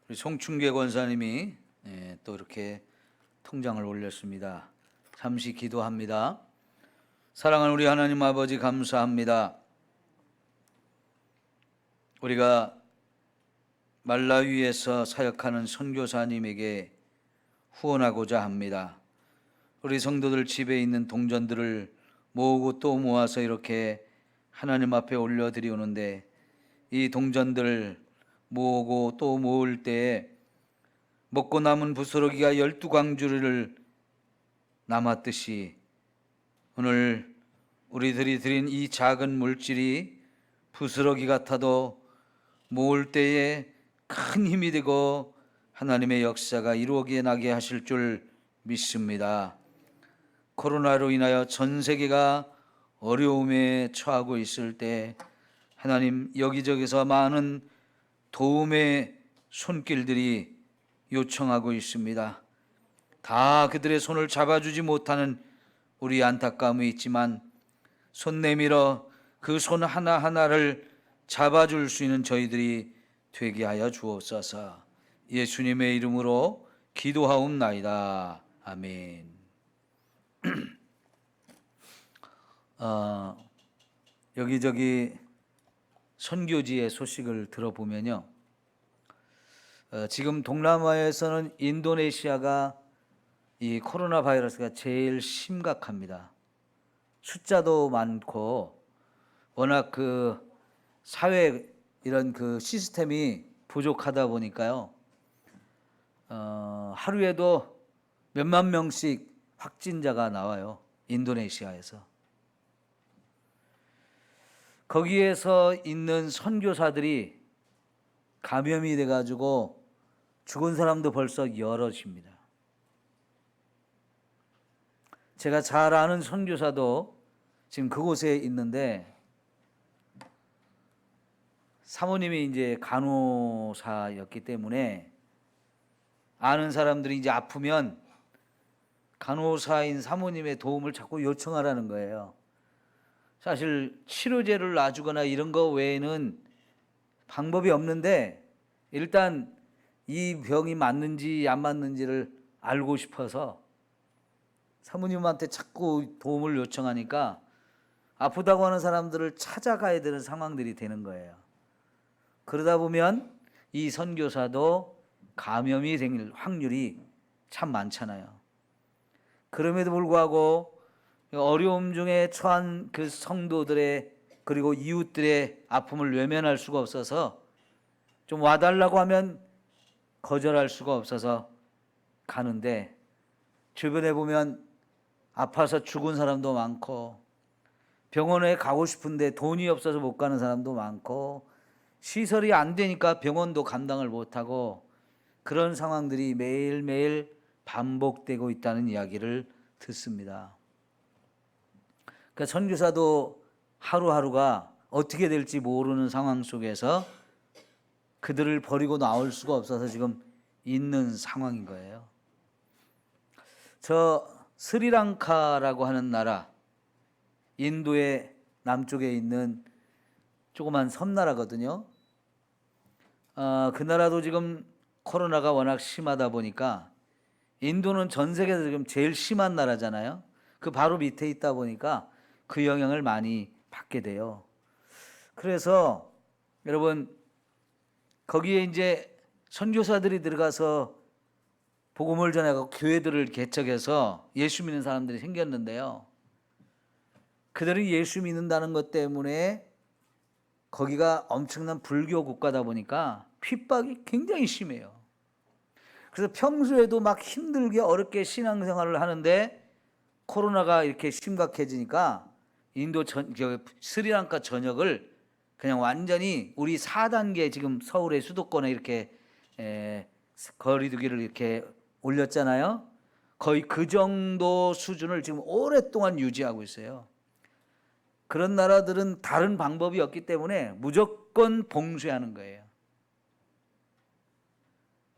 우리 송충계 권사님이 또 이렇게 통장을 올렸습니다. 잠시 기도합니다. 사랑하는 우리 하나님 아버지, 감사합니다. 우리가 말라위에서 사역하는 선교사님에게 후원하고자 합니다. 우리 성도들 집에 있는 동전들을 모으고 또 모아서 이렇게 하나님 앞에 올려드리오는데, 이 동전들 모으고 또 모을 때에 먹고 남은 부스러기가 12광주리를 남았듯이 오늘 우리들이 드린 이 작은 물질이 부스러기 같아도 모을 때에 큰 힘이 되고 하나님의 역사가 이루어지게 나게 하실 줄 믿습니다. 코로나로 인하여 전 세계가 어려움에 처하고 있을 때 하나님, 여기저기서 많은 도움의 손길들이 요청하고 있습니다. 다 그들의 손을 잡아주지 못하는 우리 안타까움이 있지만 손 내밀어 그 손 하나하나를 잡아줄 수 있는 저희들이 되게 하여 주옵소서. 예수님의 이름으로 기도하옵나이다. 아멘. 여기저기 선교지의 소식을 들어보면요, 지금 동남아에서는 인도네시아가 이 코로나 바이러스가 제일 심각합니다. 숫자도 많고 워낙 그 사회 이런 그 시스템이 부족하다 보니까요, 하루에도 몇만 명씩 확진자가 나와요. 인도네시아에서. 거기에서 있는 선교사들이 감염이 돼가지고 죽은 사람도 벌써 여럿입니다. 제가 잘 아는 선교사도 지금 그곳에 있는데, 사모님이 이제 간호사였기 때문에 아는 사람들이 이제 아프면 간호사인 사모님의 도움을 자꾸 요청하라는 거예요. 사실 치료제를 놔주거나 이런 거 외에는 방법이 없는데, 일단 이 병이 맞는지 안 맞는지를 알고 싶어서 사모님한테 자꾸 도움을 요청하니까 아프다고 하는 사람들을 찾아가야 되는 상황들이 되는 거예요. 그러다 보면 이 선교사도 감염이 될 확률이 참 많잖아요. 그럼에도 불구하고 어려움 중에 처한 그 성도들의 그리고 이웃들의 아픔을 외면할 수가 없어서, 좀 와달라고 하면 거절할 수가 없어서 가는데, 주변에 보면 아파서 죽은 사람도 많고, 병원에 가고 싶은데 돈이 없어서 못 가는 사람도 많고, 시설이 안 되니까 병원도 감당을 못하고, 그런 상황들이 매일매일 반복되고 있다는 이야기를 듣습니다. 그러니까 선교사도 하루하루가 어떻게 될지 모르는 상황 속에서 그들을 버리고 나올 수가 없어서 지금 있는 상황인 거예요. 저 스리랑카라고 하는 나라, 인도의 남쪽에 있는 조그만 섬나라거든요. 그 나라도 지금 코로나가 워낙 심하다 보니까, 인도는 전 세계에서 지금 제일 심한 나라잖아요. 그 바로 밑에 있다 보니까 그 영향을 많이 받게 돼요. 그래서 여러분, 거기에 이제 선교사들이 들어가서 복음을 전하고 교회들을 개척해서 예수 믿는 사람들이 생겼는데요, 그들이 예수 믿는다는 것 때문에 거기가 엄청난 불교 국가다 보니까 핍박이 굉장히 심해요. 그래서 평소에도 막 힘들게 어렵게 신앙생활을 하는데 코로나가 이렇게 심각해지니까 스리랑카 전역을 그냥 완전히 우리 4단계 지금 서울의 수도권에 이렇게 거리두기를 이렇게 올렸잖아요. 거의 그 정도 수준을 지금 오랫동안 유지하고 있어요. 그런 나라들은 다른 방법이 없기 때문에 무조건 봉쇄하는 거예요.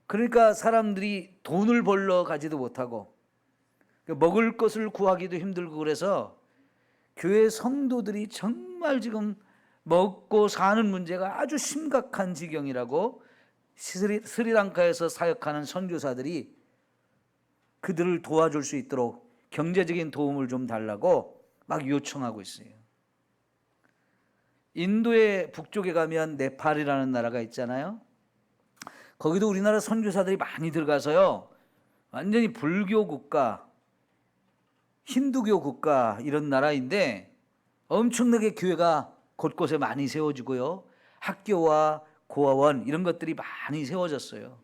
그러니까 사람들이 돈을 벌러 가지도 못하고 먹을 것을 구하기도 힘들고, 그래서 교회 성도들이 정말 지금 먹고 사는 문제가 아주 심각한 지경이라고 스리랑카에서 사역하는 선교사들이 그들을 도와줄 수 있도록 경제적인 도움을 좀 달라고 막 요청하고 있어요. 인도의 북쪽에 가면 네팔이라는 나라가 있잖아요. 거기도 우리나라 선교사들이 많이 들어가서요, 완전히 불교 국가, 힌두교 국가 이런 나라인데 엄청나게 교회가 곳곳에 많이 세워지고요, 학교와 고아원 이런 것들이 많이 세워졌어요.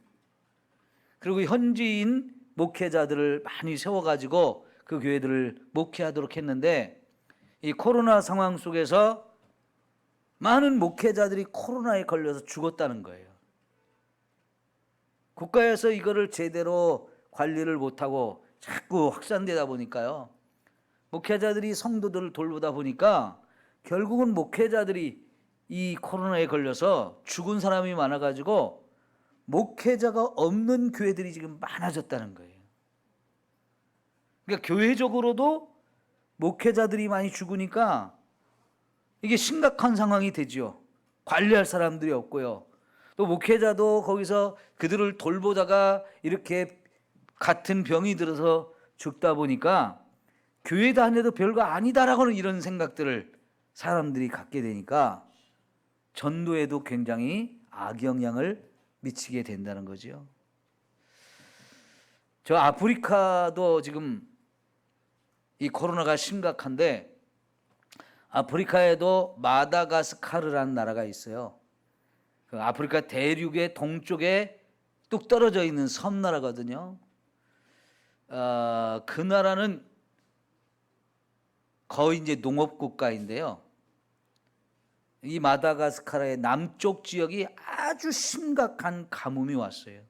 그리고 현지인 목회자들을 많이 세워가지고 그 교회들을 목회하도록 했는데, 이 코로나 상황 속에서 많은 목회자들이 코로나에 걸려서 죽었다는 거예요. 국가에서 이거를 제대로 관리를 못하고 자꾸 확산되다 보니까요, 목회자들이 성도들을 돌보다 보니까 결국은 목회자들이 이 코로나에 걸려서 죽은 사람이 많아가지고 목회자가 없는 교회들이 지금 많아졌다는 거예요. 그러니까 교회적으로도 목회자들이 많이 죽으니까 이게 심각한 상황이 되지요. 관리할 사람들이 없고요. 또 목회자도 거기서 그들을 돌보다가 이렇게 같은 병이 들어서 죽다 보니까 교회 다녀도 별거 아니다라고는 이런 생각들을 사람들이 갖게 되니까 전도에도 굉장히 악영향을 미치게 된다는 거죠. 저 아프리카도 지금 이 코로나가 심각한데, 아프리카에도 마다가스카르라는 나라가 있어요. 그 아프리카 대륙의 동쪽에 뚝 떨어져 있는 섬나라거든요. 그 나라는 거의 이제 농업국가인데요. 이 마다가스카르의 남쪽 지역이 아주 심각한 가뭄이 왔어요.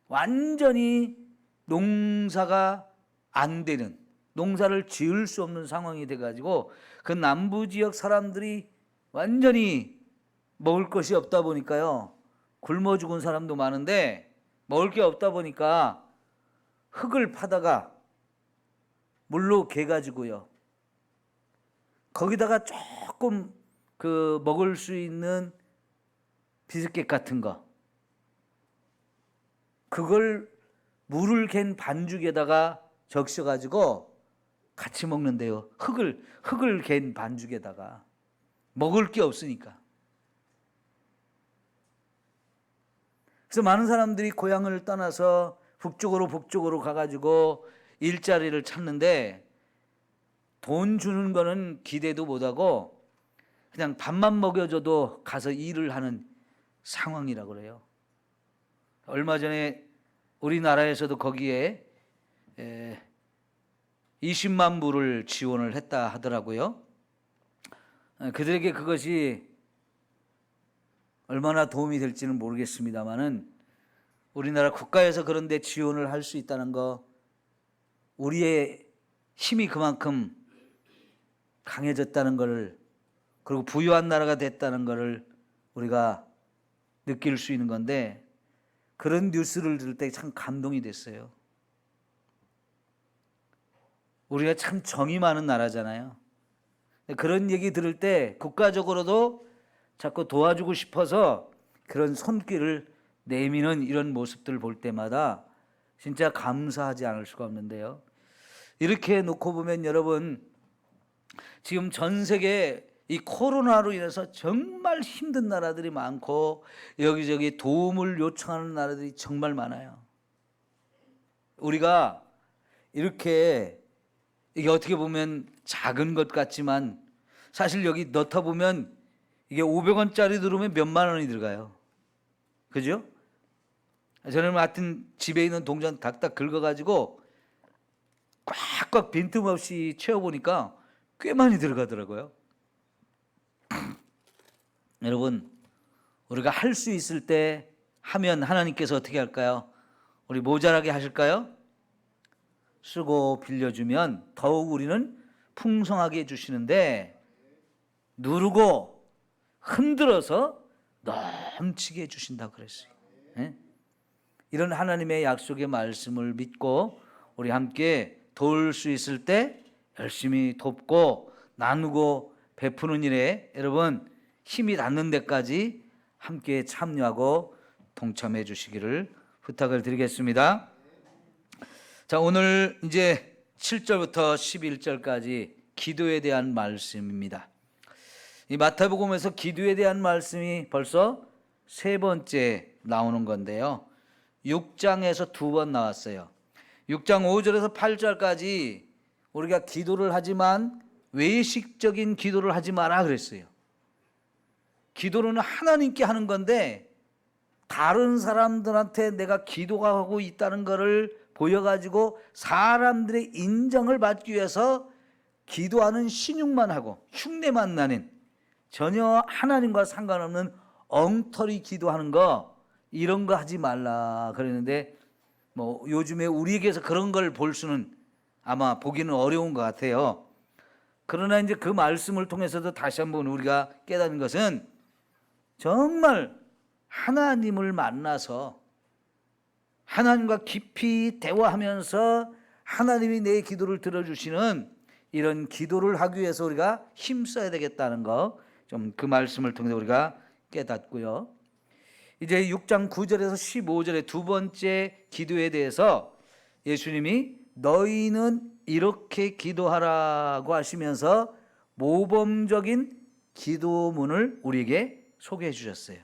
완전히 농사가 안 되는, 농사를 지을 수 없는 상황이 돼가지고 그 남부 지역 사람들이 완전히 먹을 것이 없다 보니까요, 굶어 죽은 사람도 많은데 먹을 게 없다 보니까 흙을 파다가 물로 개가지고요, 거기다가 조금 그 먹을 수 있는 비스켓 같은 거, 그걸 물을 갠 반죽에다가 적셔가지고 같이 먹는데요. 흙을 갠 반죽에다가. 먹을 게 없으니까. 그래서 많은 사람들이 고향을 떠나서 북쪽으로 가가지고 일자리를 찾는데 돈 주는 거는 기대도 못하고 그냥 밥만 먹여줘도 가서 일을 하는 상황이라고 그래요. 얼마 전에 우리나라에서도 거기에 20만 불을 지원을 했다 하더라고요. 그들에게 그것이 얼마나 도움이 될지는 모르겠습니다만은 우리나라 국가에서 그런 데 지원을 할 수 있다는 거, 우리의 힘이 그만큼 강해졌다는 것을, 그리고 부유한 나라가 됐다는 것을 우리가 느낄 수 있는 건데, 그런 뉴스를 들을 때 참 감동이 됐어요. 우리가 참 정이 많은 나라잖아요. 그런 얘기 들을 때 국가적으로도 자꾸 도와주고 싶어서 그런 손길을 내미는 이런 모습들을 볼 때마다 진짜 감사하지 않을 수가 없는데요. 이렇게 놓고 보면 여러분, 지금 전 세계 이 코로나로 인해서 정말 힘든 나라들이 많고 여기저기 도움을 요청하는 나라들이 정말 많아요. 우리가 이렇게, 이게 어떻게 보면 작은 것 같지만 사실 여기 넣다 보면 이게 500원짜리 들어오면 몇만 원이 들어가요. 그죠? 저는 하여튼 집에 있는 동전 닥닥 긁어가지고 꽉꽉 빈틈없이 채워보니까 꽤 많이 들어가더라고요. 여러분, 우리가 할 수 있을 때 하면 하나님께서 어떻게 할까요? 우리 모자라게 하실까요? 쓰고 빌려주면 더욱 우리는 풍성하게 해주시는데, 누르고 흔들어서 넘치게 해주신다고 그랬어요. 네? 이런 하나님의 약속의 말씀을 믿고 우리 함께 도울 수 있을 때 열심히 돕고 나누고 베푸는 일에 여러분 힘이 닿는 데까지 함께 참여하고 동참해 주시기를 부탁을 드리겠습니다. 자, 오늘 이제 7절부터 11절까지 기도에 대한 말씀입니다. 이 마태복음에서 기도에 대한 말씀이 벌써 세 번째 나오는 건데요. 6장에서 두 번 나왔어요. 6장 5절에서 8절까지 우리가 기도를 하지만 외식적인 기도를 하지 마라 그랬어요. 기도는 하나님께 하는 건데 다른 사람들한테 내가 기도하고 있다는 것을 보여가지고 사람들의 인정을 받기 위해서 기도하는 신용만 하고 흉내만 나는 전혀 하나님과 상관없는 엉터리 기도하는 거, 이런 거 하지 말라 그랬는데 뭐 요즘에 우리에게서 그런 걸 볼 수는 아마 보기는 어려운 것 같아요. 그러나 이제 그 말씀을 통해서도 다시 한번 우리가 깨닫는 것은 정말 하나님을 만나서 하나님과 깊이 대화하면서 하나님이 내 기도를 들어주시는 이런 기도를 하기 위해서 우리가 힘써야 되겠다는 거, 좀 그 말씀을 통해서 우리가 깨닫고요. 이제 6장 9절에서 15절의 두 번째 기도에 대해서 예수님이 너희는 이렇게 기도하라고 하시면서 모범적인 기도문을 우리에게 소개해 주셨어요.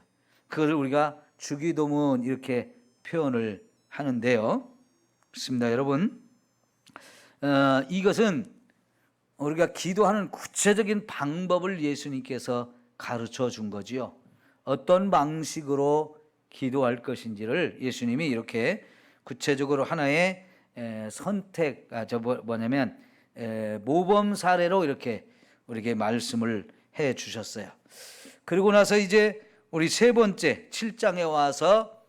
그걸 우리가 주기도문 이렇게 표현을 하는데요. 그렇습니다, 여러분. 이것은 우리가 기도하는 구체적인 방법을 예수님께서 가르쳐 준 거지요. 어떤 방식으로 기도할 것인지를 예수님이 이렇게 구체적으로 하나의 선택, 모범 사례로 이렇게 우리에게 말씀을 해 주셨어요. 그리고 나서 이제 우리 세 번째 7장에 와서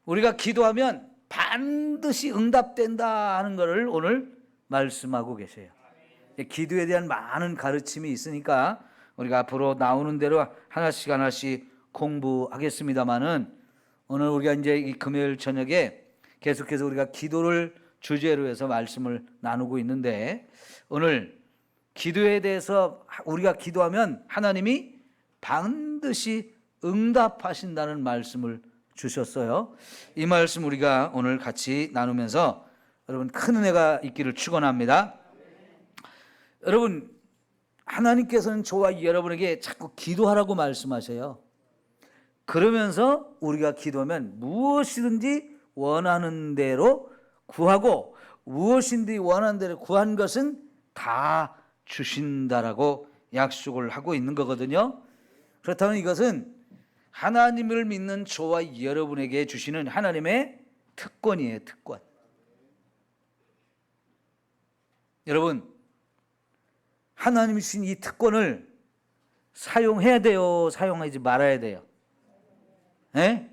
우리가 기도하면 반드시 응답된다 하는 것을 오늘 말씀하고 계세요. 기도에 대한 많은 가르침이 있으니까 우리가 앞으로 나오는 대로 하나씩 공부하겠습니다만은 오늘 우리가 이제 이 금요일 저녁에 계속해서 우리가 기도를 주제로 해서 말씀을 나누고 있는데, 오늘 기도에 대해서 우리가 기도하면 하나님이 반드시 응답하신다는 말씀을 주셨어요. 이 말씀 우리가 오늘 같이 나누면서 여러분 큰 은혜가 있기를 축원합니다. 여러분, 하나님께서는 저와 여러분에게 자꾸 기도하라고 말씀하셔요. 그러면서 우리가 기도하면 무엇이든지 원하는 대로 구하고 무엇인지 원하는 대로 구한 것은 다 주신다라고 약속을 하고 있는 거거든요. 그렇다면 이것은 하나님을 믿는 저와 여러분에게 주시는 하나님의 특권이에요, 특권. 여러분, 하나님이 주신 이 특권을 사용해야 돼요, 사용하지 말아야 돼요? 네?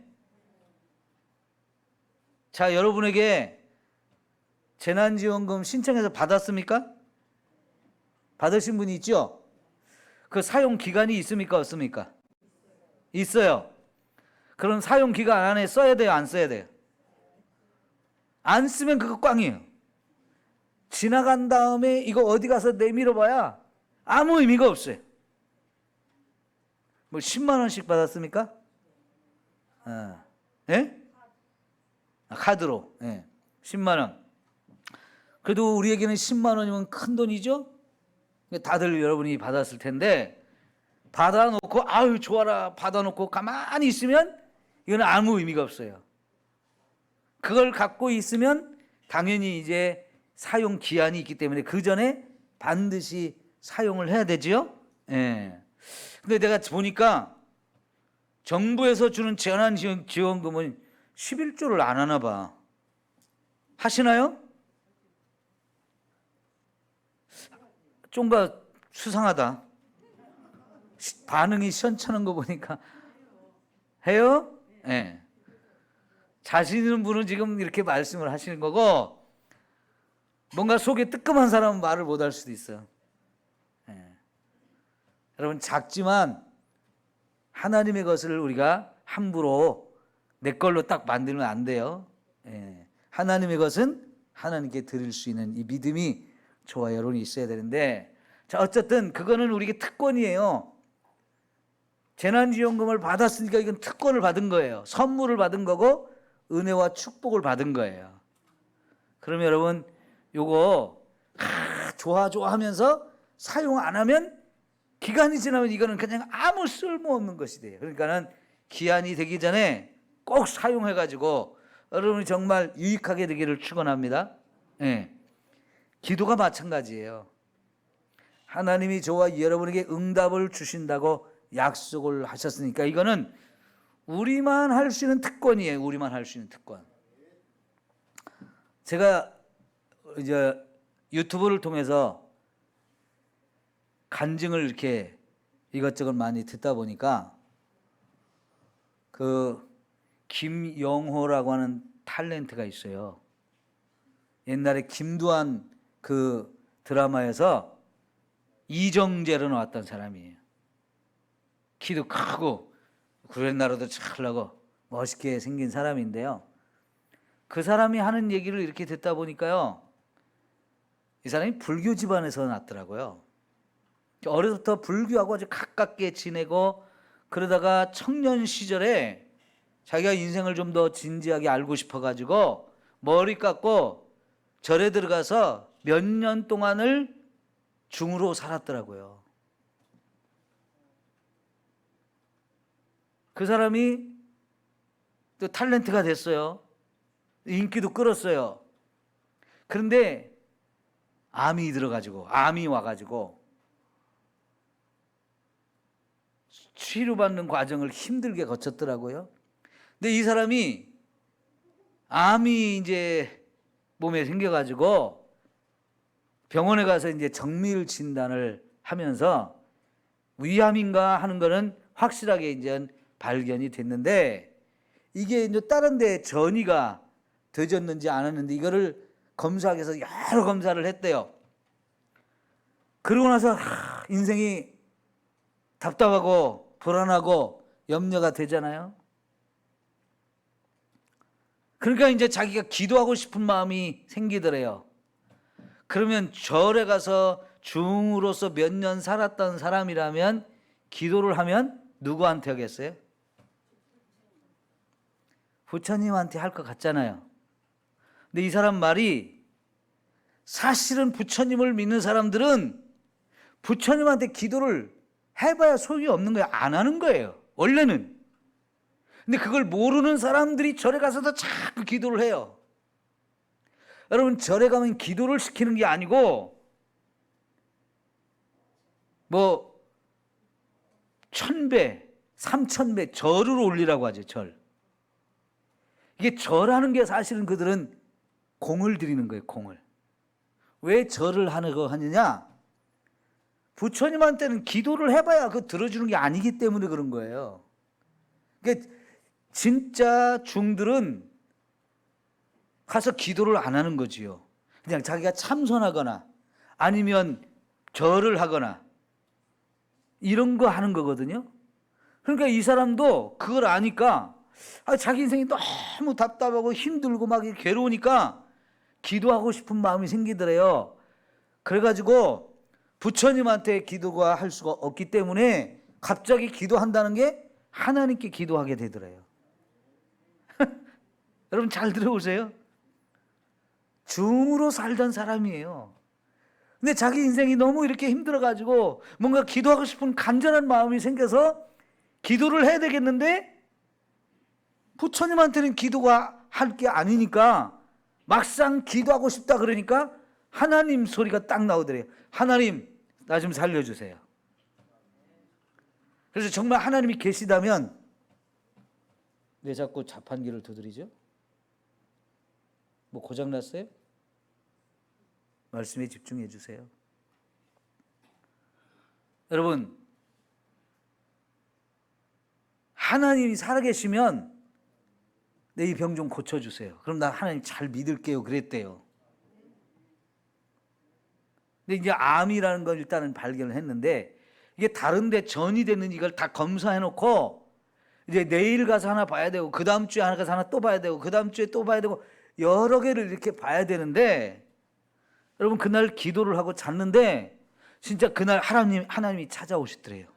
자, 여러분에게 재난지원금 신청해서 받았습니까? 받으신 분이 있죠? 그 사용 기간이 있습니까, 없습니까? 있어요. 그럼 사용 기간 안에 써야 돼요, 안 써야 돼요? 안 쓰면 그거 꽝이에요. 지나간 다음에 이거 어디 가서 내밀어 봐야 아무 의미가 없어요. 뭐 10만 원씩 받았습니까? 예? 카드로. 예. 10만 원. 그래도 우리에게는 10만 원이면 큰 돈이죠? 다들 여러분이 받았을 텐데, 받아놓고 아유 좋아라 받아놓고 가만히 있으면 이건 아무 의미가 없어요. 그걸 갖고 있으면 당연히 이제 사용 기한이 있기 때문에 그 전에 반드시 사용을 해야 되지요. 예. 근데 내가 보니까 정부에서 주는 재난지원금은 11조를 안 하나 봐. 하시나요? 좀 수상하다. 반응이 시원찮은 거 보니까. 해요? 예. 네. 자신 있는 분은 지금 이렇게 말씀을 하시는 거고, 뭔가 속에 뜨끔한 사람은 말을 못 할 수도 있어요. 예. 여러분, 작지만 하나님의 것을 우리가 함부로 내 걸로 딱 만들면 안 돼요. 예. 하나님의 것은 하나님께 드릴 수 있는 이 믿음이 저와 여러분이 있어야 되는데, 자, 어쨌든 그거는 우리에게 특권이에요. 재난지원금을 받았으니까 이건 특권을 받은 거예요. 선물을 받은 거고 은혜와 축복을 받은 거예요. 그러면 여러분 요거 좋아 하면서 사용 안 하면 기간이 지나면 이거는 그냥 아무 쓸모없는 것이 돼요. 그러니까는 기한이 되기 전에 꼭 사용해 가지고 여러분이 정말 유익하게 되기를 축원합니다. 네. 기도가 마찬가지예요. 하나님이 저와 여러분에게 응답을 주신다고 약속을 하셨으니까 이거는 우리만 할 수 있는 특권이에요. 우리만 할 수 있는 특권. 제가 이제 유튜브를 통해서 간증을 이렇게 이것저것 많이 듣다 보니까 그 김영호라고 하는 탤런트가 있어요. 옛날에 김두한 그 드라마에서 이정재로 나왔던 사람이에요. 키도 크고 구렛나루도 잘나고 멋있게 생긴 사람인데요. 그 사람이 하는 얘기를 이렇게 듣다 보니까요, 이 사람이 불교 집안에서 났더라고요. 어려서부터 불교하고 아주 가깝게 지내고 그러다가 청년 시절에 자기가 인생을 좀 더 진지하게 알고 싶어가지고 머리 깎고 절에 들어가서 몇 년 동안을 중으로 살았더라고요. 그 사람이 또 탤런트가 됐어요. 인기도 끌었어요. 그런데 암이 와가지고 치료받는 과정을 힘들게 거쳤더라고요. 근데 이 사람이 암이 이제 몸에 생겨가지고 병원에 가서 이제 정밀 진단을 하면서 위암인가 하는 거는 확실하게 이제 발견이 됐는데 이게 이제 다른 데 전이가 되졌는지 안 했는지 이거를 검사하기 위해서 여러 검사를 했대요. 그러고 나서 인생이 답답하고 불안하고 염려가 되잖아요. 그러니까 이제 자기가 기도하고 싶은 마음이 생기더래요. 그러면 절에 가서 중으로서 몇 년 살았던 사람이라면 기도를 하면 누구한테 하겠어요? 부처님한테 할 것 같잖아요. 근데 이 사람 말이 사실은 부처님을 믿는 사람들은 부처님한테 기도를 해봐야 소용이 없는 거예요. 안 하는 거예요. 원래는. 근데 그걸 모르는 사람들이 절에 가서도 자꾸 기도를 해요. 여러분 절에 가면 기도를 시키는 게 아니고 뭐 1000배, 3000배 절을 올리라고 하죠. 절. 이게 절하는 게 사실은 그들은 공을 들이는 거예요. 공을. 왜 절을 하느냐? 부처님한테는 기도를 해봐야 그 들어주는 게 아니기 때문에 그런 거예요. 그러니까 진짜 중들은 가서 기도를 안 하는 거지요. 그냥 자기가 참선하거나 아니면 절을 하거나 이런 거 하는 거거든요. 그러니까 이 사람도 그걸 아니까 자기 인생이 너무 답답하고 힘들고 막 괴로우니까 기도하고 싶은 마음이 생기더래요. 그래가지고 부처님한테 기도가 할 수가 없기 때문에 갑자기 기도한다는 게 하나님께 기도하게 되더래요. 여러분 잘 들어보세요. 중으로 살던 사람이에요. 근데 자기 인생이 너무 이렇게 힘들어가지고 뭔가 기도하고 싶은 간절한 마음이 생겨서 기도를 해야 되겠는데 부처님한테는 기도가 할 게 아니니까 막상 기도하고 싶다 그러니까 하나님 소리가 딱 나오더래요. 하나님 나 좀 살려주세요. 그래서 정말 하나님이 계시다면 왜 자꾸 자판기를 두드리죠? 뭐 고장났어요? 말씀에 집중해 주세요. 여러분 하나님이 살아계시면 내 이 병 좀 고쳐주세요. 그럼 나 하나님 잘 믿을게요. 그랬대요. 근데 이제 암이라는 걸 일단은 발견을 했는데 이게 다른데 전이 됐는지 이걸 다 검사해놓고 이제 내일 가서 하나 봐야 되고 그 다음 주에 하나 가서 하나 또 봐야 되고 그 다음 주에 또 봐야 되고 여러 개를 이렇게 봐야 되는데 여러분 그날 기도를 하고 잤는데 진짜 그날 하나님이 찾아오시더래요.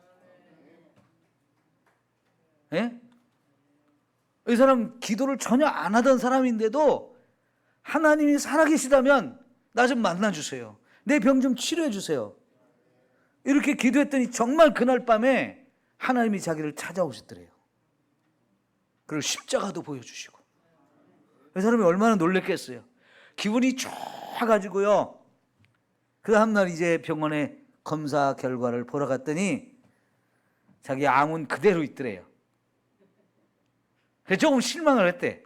예? 이 사람 기도를 전혀 안 하던 사람인데도 하나님이 살아계시다면 나 좀 만나주세요. 내 병 좀 치료해 주세요. 이렇게 기도했더니 정말 그날 밤에 하나님이 자기를 찾아오셨더래요. 그리고 십자가도 보여주시고. 이 사람이 얼마나 놀랬겠어요. 기분이 좋아가지고요. 그 다음날 이제 병원에 검사 결과를 보러 갔더니 자기 암은 그대로 있더래요. 그래서 조금 실망을 했대.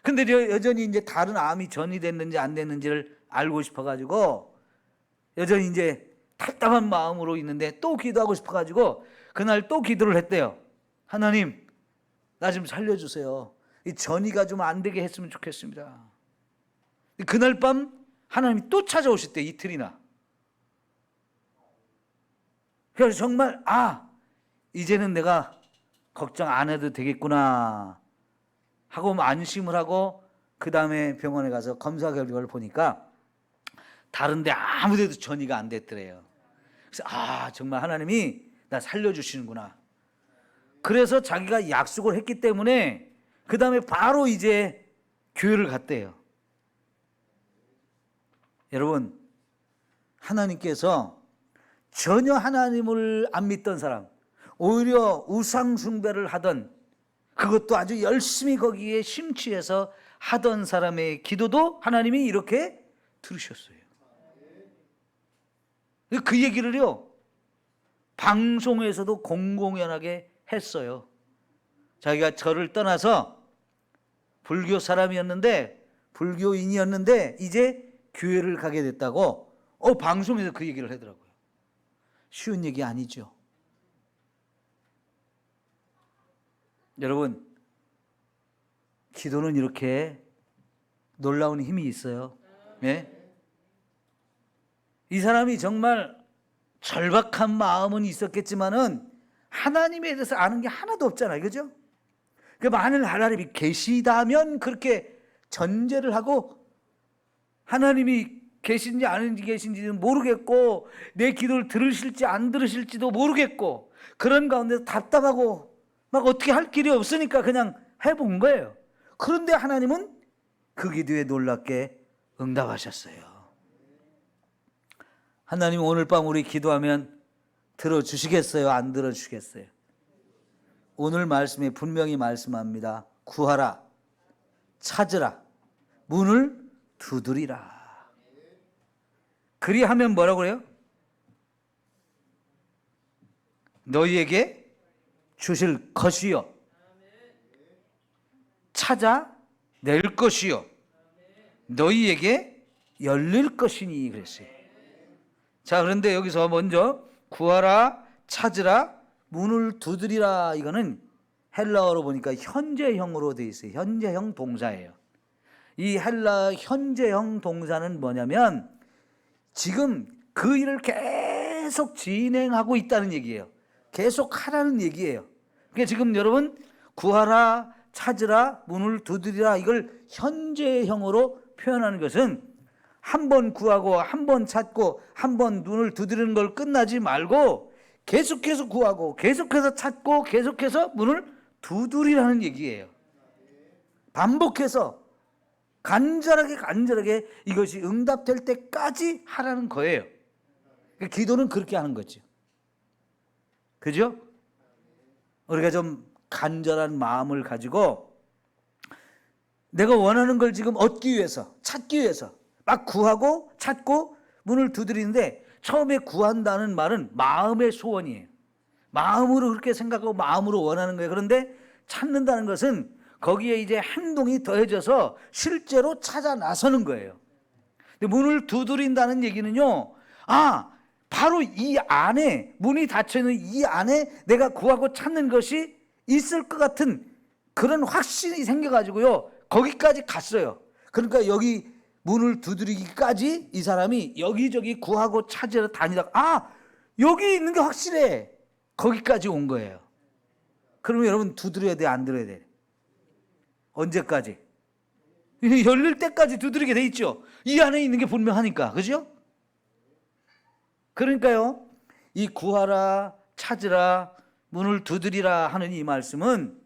근데 여전히 이제 다른 암이 전이 됐는지 안 됐는지를 알고 싶어가지고 여전히 이제 답답한 마음으로 있는데 또 기도하고 싶어가지고 그날 또 기도를 했대요. 하나님, 나 좀 살려주세요. 이 전이가 좀 안 되게 했으면 좋겠습니다. 그날 밤 하나님이 또 찾아오셨대. 이틀이나. 그래서 정말 이제는 내가 걱정 안 해도 되겠구나 하고 안심을 하고 그 다음에 병원에 가서 검사 결과를 보니까 다른데 아무데도 전이가 안 됐더래요. 그래서 정말 하나님이 나 살려주시는구나. 그래서 자기가 약속을 했기 때문에 그 다음에 바로 이제 교회를 갔대요. 여러분, 하나님께서 전혀 하나님을 안 믿던 사람, 오히려 우상 숭배를 하던, 그것도 아주 열심히 거기에 심취해서 하던 사람의 기도도 하나님이 이렇게 들으셨어요. 그 얘기를요 방송에서도 공공연하게 했어요. 자기가 절을 떠나서 불교 사람이었는데, 불교인이었는데 이제 교회를 가게 됐다고 방송에서 그 얘기를 하더라고요. 쉬운 얘기 아니죠. 여러분, 기도는 이렇게 놀라운 힘이 있어요. 네? 이 사람이 정말 절박한 마음은 있었겠지만은 하나님에 대해서 아는 게 하나도 없잖아요. 그죠? 만일 하나님이 계시다면 그렇게 전제를 하고 하나님이 계신지 아닌지 계신지는 모르겠고 내 기도를 들으실지 안 들으실지도 모르겠고 그런 가운데서 답답하고 막 어떻게 할 길이 없으니까 그냥 해본 거예요. 그런데 하나님은 그 기도에 놀랍게 응답하셨어요. 하나님 오늘 밤 우리 기도하면 들어주시겠어요? 안 들어주시겠어요? 오늘 말씀에 분명히 말씀합니다. 구하라, 찾으라, 문을 두드리라. 그리하면 뭐라고 그래요? 너희에게 주실 것이요, 찾아낼 것이요, 너희에게 열릴 것이니 그랬어요. 자, 그런데 여기서 먼저 구하라, 찾으라, 문을 두드리라, 이거는 헬라어로 보니까 현재형으로 되어 있어요. 현재형 동사예요. 이 헬라 현재형 동사는 뭐냐면 지금 그 일을 계속 진행하고 있다는 얘기예요. 계속 하라는 얘기예요. 그러니까 지금 여러분 구하라, 찾으라, 문을 두드리라, 이걸 현재형으로 표현하는 것은 한 번 구하고 한 번 찾고 한 번 눈을 두드리는 걸 끝나지 말고 계속해서 구하고 계속해서 찾고 계속해서 문을 두드리라는 얘기예요. 반복해서 간절하게 이것이 응답될 때까지 하라는 거예요. 기도는 그렇게 하는 거죠. 그죠? 우리가 좀 간절한 마음을 가지고 내가 원하는 걸 지금 얻기 위해서, 찾기 위해서 막 구하고 찾고 문을 두드리는데, 처음에 구한다는 말은 마음의 소원이에요. 마음으로 그렇게 생각하고 마음으로 원하는 거예요. 그런데 찾는다는 것은 거기에 이제 행동이 더해져서 실제로 찾아 나서는 거예요. 근데 문을 두드린다는 얘기는요, 바로 이 안에, 문이 닫혀있는 이 안에 내가 구하고 찾는 것이 있을 것 같은 그런 확신이 생겨가지고요, 거기까지 갔어요. 그러니까 여기 문을 두드리기까지 이 사람이 여기저기 구하고 찾으러 다니다가 여기 있는 게 확실해, 거기까지 온 거예요. 그러면 여러분 두드려야 돼, 안 들어야 돼? 언제까지? 열릴 때까지 두드리게 돼 있죠. 이 안에 있는 게 분명하니까. 그죠? 그러니까요, 이 구하라, 찾으라, 문을 두드리라 하는 이 말씀은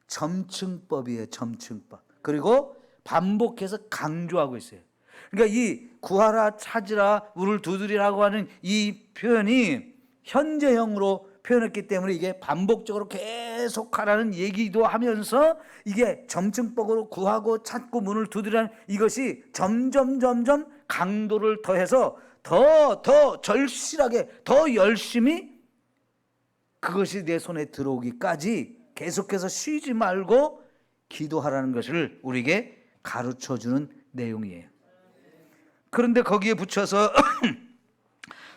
점층법이에요. 점층법. 그리고 반복해서 강조하고 있어요. 그러니까 이 구하라, 찾으라, 문을 두드리라고 하는 이 표현이 현재형으로 표현했기 때문에 이게 반복적으로 계속 하라는 얘기도 하면서 이게 점층법으로 구하고 찾고 문을 두드리라는 이것이 점점 강도를 더해서 더 절실하게 더 열심히 그것이 내 손에 들어오기까지 계속해서 쉬지 말고 기도하라는 것을 우리에게 가르쳐주는 내용이에요. 그런데 거기에 붙여서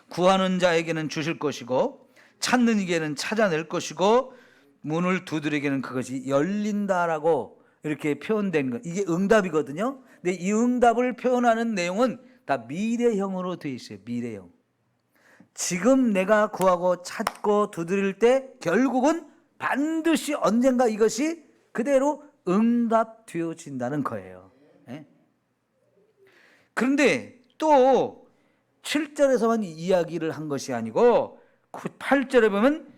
구하는 자에게는 주실 것이고 찾는 이에게는 찾아낼 것이고 문을 두드리게는 그것이 열린다라고 이렇게 표현된 것. 이게 응답이거든요. 근데 이 응답을 표현하는 내용은 다 미래형으로 되어 있어요. 미래형. 지금 내가 구하고 찾고 두드릴 때 결국은 반드시 언젠가 이것이 그대로 응답되어진다는 거예요. 예? 그런데 또 7절에서만 이야기를 한 것이 아니고 8절에 보면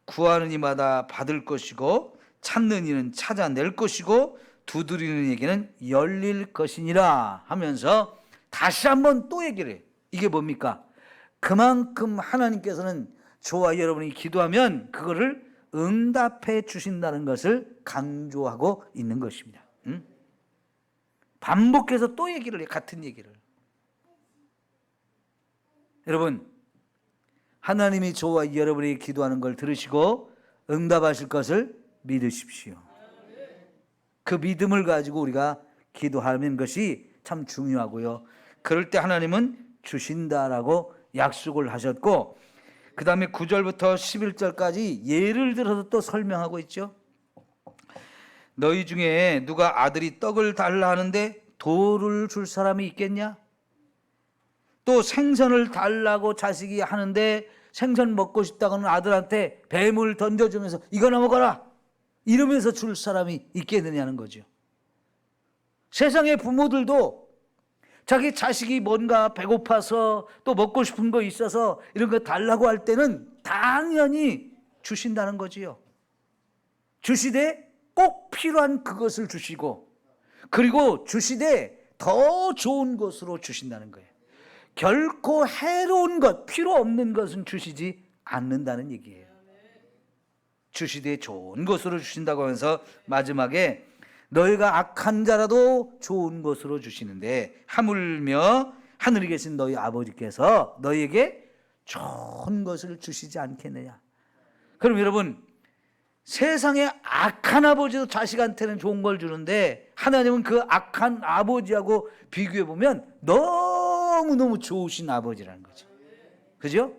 구하는 이마다 받을 것이고 찾는 이는 찾아낼 것이고 두드리는 이에게는 열릴 것이니라 하면서 다시 한번 또 얘기를 해요. 이게 뭡니까? 그만큼 하나님께서는 저와 여러분이 기도하면 그거를 응답해 주신다는 것을 강조하고 있는 것입니다. 반복해서 또 얘기를 해요. 같은 얘기를. 여러분, 하나님이 저와 여러분이 기도하는 걸 들으시고 응답하실 것을 믿으십시오. 그 믿음을 가지고 우리가 기도하는 것이 참 중요하고요. 그럴 때 하나님은 주신다라고 약속을 하셨고, 그 다음에 9절부터 11절까지 예를 들어서 또 설명하고 있죠. 너희 중에 누가 아들이 떡을 달라 하는데 돌을 줄 사람이 있겠냐? 또 생선을 달라고 자식이 하는데 생선 먹고 싶다고는 아들한테 뱀을 던져주면서 이거나 먹어라 이러면서 줄 사람이 있겠느냐는 거죠. 세상의 부모들도 자기 자식이 뭔가 배고파서 또 먹고 싶은 거 있어서 이런 거 달라고 할 때는 당연히 주신다는 거지요. 주시되 꼭 필요한 그것을 주시고, 그리고 주시되 더 좋은 것으로 주신다는 거예요. 결코 해로운 것, 필요 없는 것은 주시지 않는다는 얘기예요. 주시되 좋은 것으로 주신다고 하면서 마지막에 너희가 악한 자라도 좋은 것으로 주시는데 하물며 하늘에 계신 너희 아버지께서 너희에게 좋은 것을 주시지 않겠느냐. 그럼 여러분, 세상에 악한 아버지도 자식한테는 좋은 걸 주는데 하나님은 그 악한 아버지하고 비교해 보면 너무너무 좋으신 아버지라는 거죠. 그죠?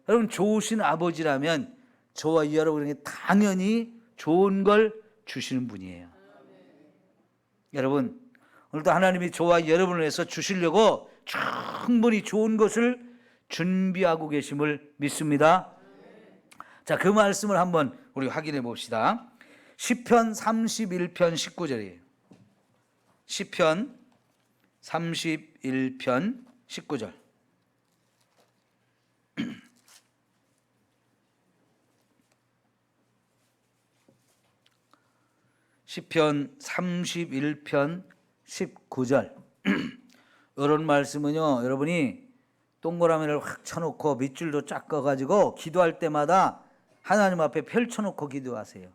여러분, 좋으신 아버지라면 저와 여러분에게 당연히 좋은 걸 주시는 분이에요. 여러분, 오늘도 하나님이 저와 여러분을 위해서 주시려고 충분히 좋은 것을 준비하고 계심을 믿습니다. 자, 그 말씀을 한번 우리 확인해 봅시다. 시편 31편 19절이에요. 시편 31편 19절. 시편 31편 19절. 이런 말씀은요, 여러분이 동그라미를 확 쳐놓고 밑줄도 쫙 꺼가지고 기도할 때마다 하나님 앞에 펼쳐놓고 기도하세요.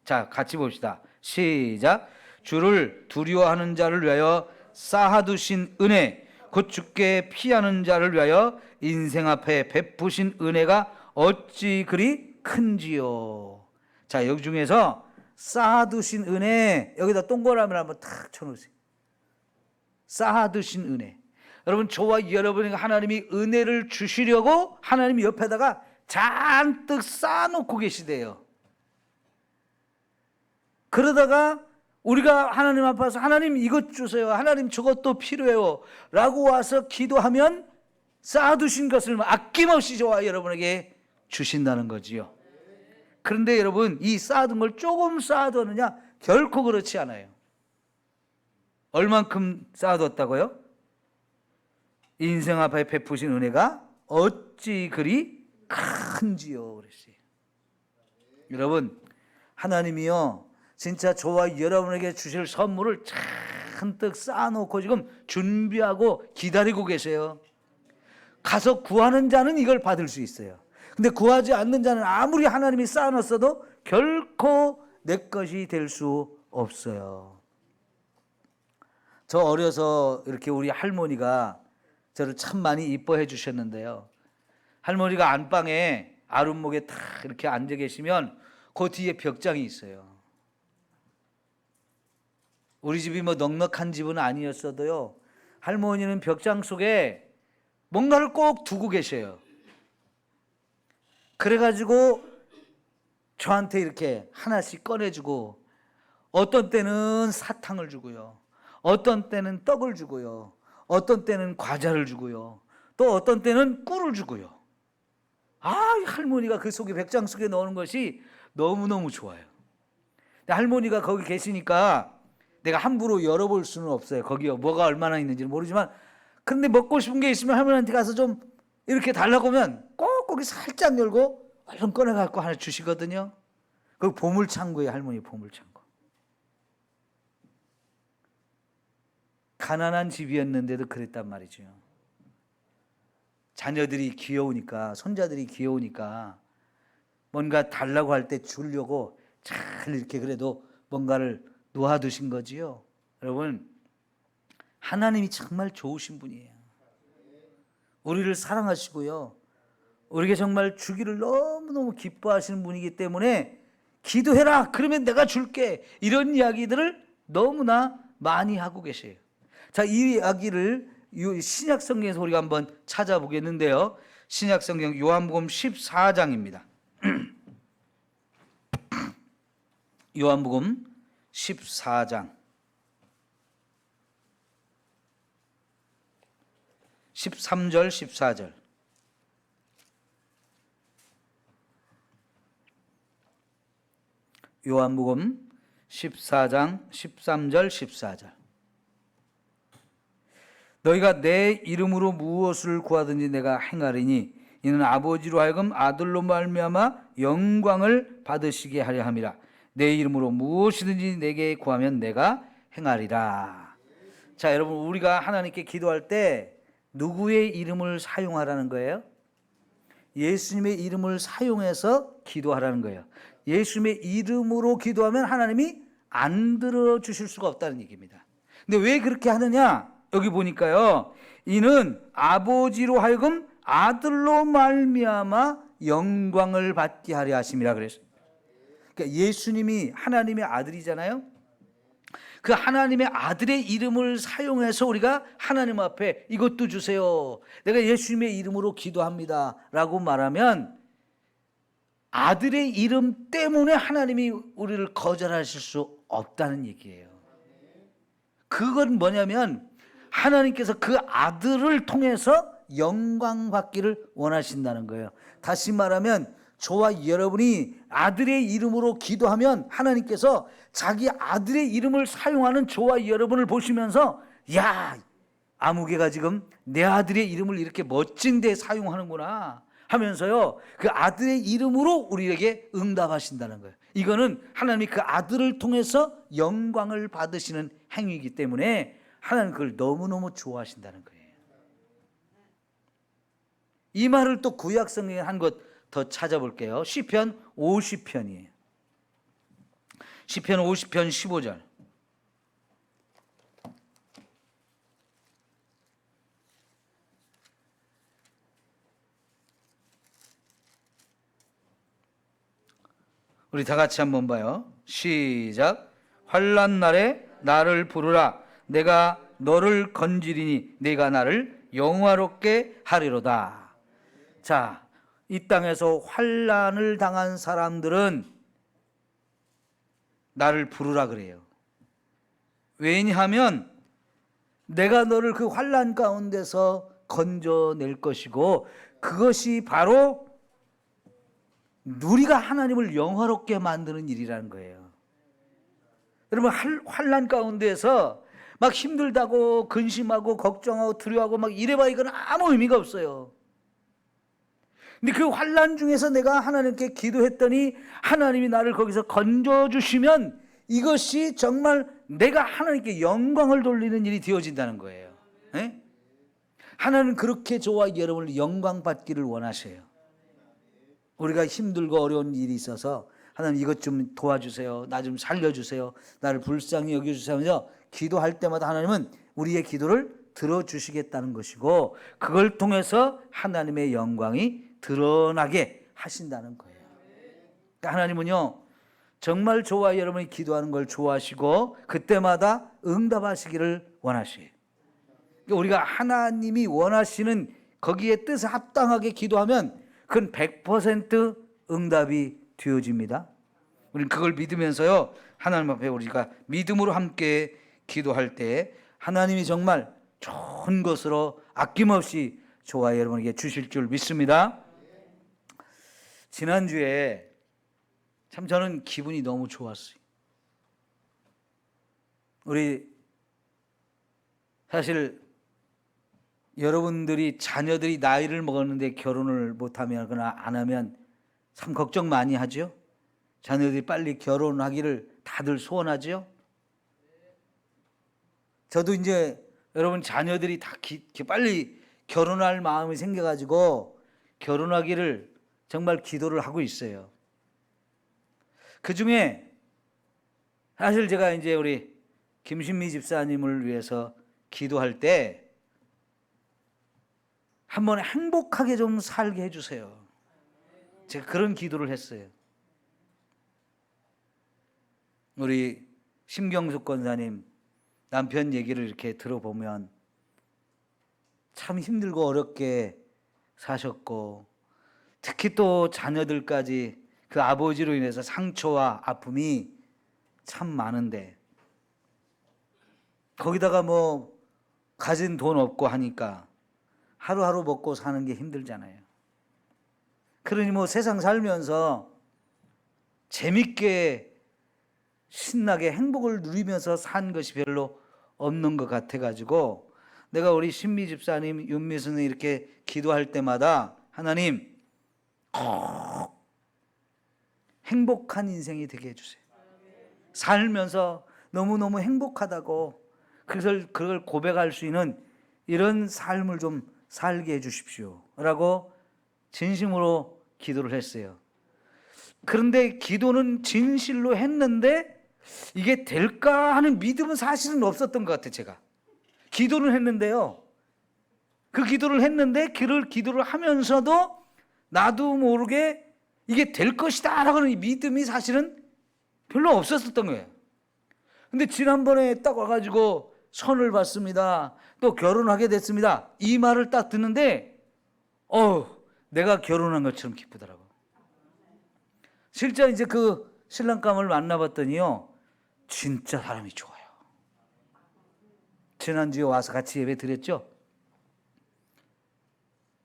자, 같이 봅시다. 시작. 주를 두려워하는 자를 위하여 쌓아두신 은혜, 곧 주께 피하는 자를 위하여 인생 앞에 베푸신 은혜가 어찌 그리 큰지요. 자, 여기 중에서 쌓아두신 은혜, 여기다 동그라미를 한번 탁 쳐놓으세요. 쌓아두신 은혜. 여러분, 저와 여러분에게 하나님이 은혜를 주시려고 하나님이 옆에다가 잔뜩 쌓아놓고 계시대요. 그러다가 우리가 하나님 앞에서 하나님 이것 주세요, 하나님 저것도 필요해요 라고 와서 기도하면 쌓아두신 것을 아낌없이 저와 여러분에게 주신다는 거지요. 그런데 여러분, 이 쌓아둔 걸 조금 쌓아두느냐? 결코 그렇지 않아요. 얼만큼 쌓아뒀다고요? 인생 앞에 베푸신 은혜가 어찌 그리 큰지요 그랬어요. 여러분, 하나님이요 진짜 저와 여러분에게 주실 선물을 잔뜩 쌓아놓고 지금 준비하고 기다리고 계세요. 가서 구하는 자는 이걸 받을 수 있어요. 근데 구하지 않는 자는 아무리 하나님이 쌓아놨어도 결코 내 것이 될 수 없어요. 저 어려서 이렇게 우리 할머니가 저를 참 많이 이뻐해 주셨는데요. 할머니가 안방에 아랫목에 탁 이렇게 앉아 계시면 그 뒤에 벽장이 있어요. 우리 집이 뭐 넉넉한 집은 아니었어도요, 할머니는 벽장 속에 뭔가를 꼭 두고 계셔요. 그래가지고 저한테 이렇게 하나씩 꺼내주고, 어떤 때는 사탕을 주고요, 어떤 때는 떡을 주고요, 어떤 때는 과자를 주고요, 또 어떤 때는 꿀을 주고요. 할머니가 그 속에 벽장 속에 넣는 것이 너무너무 좋아요. 근데 할머니가 거기 계시니까 내가 함부로 열어볼 수는 없어요. 거기에 뭐가 얼마나 있는지는 모르지만, 근데 먹고 싶은 게 있으면 할머니한테 가서 좀 이렇게 달라고 하면 꼭 거기 살짝 열고 얼른 꺼내갖고 하나 주시거든요. 그 보물창고예요. 할머니 보물창고. 가난한 집이었는데도 그랬단 말이죠. 자녀들이 귀여우니까, 손자들이 귀여우니까 뭔가 달라고 할 때 주려고 잘 이렇게 그래도 뭔가를 놓아두신 거지요. 여러분, 하나님이 정말 좋으신 분이에요. 우리를 사랑하시고요, 우리에게 정말 주기를 너무너무 기뻐하시는 분이기 때문에 기도해라 그러면 내가 줄게, 이런 이야기들을 너무나 많이 하고 계세요. 자, 이 이야기를 신약 성경에서 우리가 한번 찾아보겠는데요. 신약 성경 요한복음 14장입니다. 요한복음 14장 13절 14절. 요한복음 14장 13절 14절. 너희가 내 이름으로 무엇을 구하든지 내가 행하리니 이는 아버지로 하여금 아들로 말미암아 영광을 받으시게 하려 함이라. 내 이름으로 무엇이든지 내게 구하면 내가 행하리라. 자, 여러분, 우리가 하나님께 기도할 때 누구의 이름을 사용하라는 거예요? 예수님의 이름을 사용해서 기도하라는 거예요. 예수님의 이름으로 기도하면 하나님이 안 들어주실 수가 없다는 얘기입니다. 근데 왜 그렇게 하느냐? 여기 보니까요, 이는 아버지로 하여금 아들로 말미암아 영광을 받게 하려 하심이라 그랬어요. 그러니까 예수님이 하나님의 아들이잖아요. 그 하나님의 아들의 이름을 사용해서 우리가 하나님 앞에 이것도 주세요, 내가 예수님의 이름으로 기도합니다 라고 말하면 아들의 이름 때문에 하나님이 우리를 거절하실 수 없다는 얘기예요. 그건 뭐냐면 하나님께서 그 아들을 통해서 영광 받기를 원하신다는 거예요. 다시 말하면 저와 여러분이 아들의 이름으로 기도하면 하나님께서 자기 아들의 이름을 사용하는 저와 여러분을 보시면서, 야, 아무개가 지금 내 아들의 이름을 이렇게 멋진 데 사용하는구나 하면서요, 그 아들의 이름으로 우리에게 응답하신다는 거예요. 이거는 하나님이 그 아들을 통해서 영광을 받으시는 행위이기 때문에 하나님 그걸 너무너무 좋아하신다는 거예요. 이 말을 또 구약 성경에 한 것 더 찾아볼게요. 시편 50편이에요. 시편 50편 15절. 우리 다 같이 한번 봐요. 시작. 환난 날에 나를 부르라. 내가 너를 건지리니 내가 나를 영화롭게 하리로다. 자, 이 땅에서 환난을 당한 사람들은 나를 부르라 그래요. 왜냐하면 내가 너를 그 환난 가운데서 건져낼 것이고, 그것이 바로 우리가 하나님을 영화롭게 만드는 일이라는 거예요. 여러분, 환난 가운데서 막 힘들다고 근심하고 걱정하고 두려워하고 막 이래봐 이건 아무 의미가 없어요. 근데 그 환난 중에서 내가 하나님께 기도했더니 하나님이 나를 거기서 건져주시면 이것이 정말 내가 하나님께 영광을 돌리는 일이 되어진다는 거예요. 네? 하나님은 그렇게 저와 여러분을 영광 받기를 원하셔요. 우리가 힘들고 어려운 일이 있어서 하나님 이것 좀 도와주세요, 나 좀 살려주세요, 나를 불쌍히 여겨주세요 하면서 기도할 때마다 하나님은 우리의 기도를 들어주시겠다는 것이고, 그걸 통해서 하나님의 영광이 드러나게 하신다는 거예요. 그러니까 하나님은요 정말 저와 여러분이 기도하는 걸 좋아하시고 그때마다 응답하시기를 원하셔요. 그러니까 우리가 하나님이 원하시는 거기에 뜻에 합당하게 기도하면 그건 100% 응답이 되어집니다. 우리는 그걸 믿으면서요 하나님 앞에 우리가 믿음으로 함께 기도할 때 하나님이 정말 좋은 것으로 아낌없이 저와 여러분에게 주실 줄 믿습니다. 지난주에 참 저는 기분이 너무 좋았어요. 우리 사실 여러분들이 자녀들이 나이를 먹었는데 결혼을 못하거나 안 하면 참 걱정 많이 하죠. 자녀들이 빨리 결혼하기를 다들 소원하죠. 저도 이제 여러분 자녀들이 다 빨리 결혼할 마음이 생겨가지고 결혼하기를 정말 기도를 하고 있어요. 그 중에 사실 제가 이제 우리 김신미 집사님을 위해서 기도할 때 한번 행복하게 좀 살게 해주세요. 제가 그런 기도를 했어요. 우리 심경숙 권사님 남편 얘기를 이렇게 들어보면 참 힘들고 어렵게 사셨고, 특히 또 자녀들까지 그 아버지로 인해서 상처와 아픔이 참 많은데, 거기다가 뭐 가진 돈 없고 하니까 하루하루 먹고 사는 게 힘들잖아요. 그러니 뭐 세상 살면서 재밌게 신나게 행복을 누리면서 산 것이 별로 없는 것 같아가지고 내가 우리 신미 집사님, 윤미 선생님 이렇게 기도할 때마다 하나님 꼭 행복한 인생이 되게 해주세요. 살면서 너무너무 행복하다고 그걸 고백할 수 있는 이런 삶을 좀 살게 해주십시오 라고 진심으로 기도를 했어요. 그런데 기도는 진실로 했는데 이게 될까 하는 믿음은 사실은 없었던 것 같아요. 제가 기도는 했는데요, 그 기도를 했는데 기도를 하면서도 나도 모르게 이게 될 것이다 라고는 믿음이 사실은 별로 없었던 거예요. 근데 지난번에 딱 와가지고 선을 받습니다, 또 결혼하게 됐습니다, 이 말을 딱 듣는데 내가 결혼한 것처럼 기쁘더라고요. 실제 이제 그 신랑감을 만나봤더니요 진짜 사람이 좋아요. 지난주에 와서 같이 예배 드렸죠.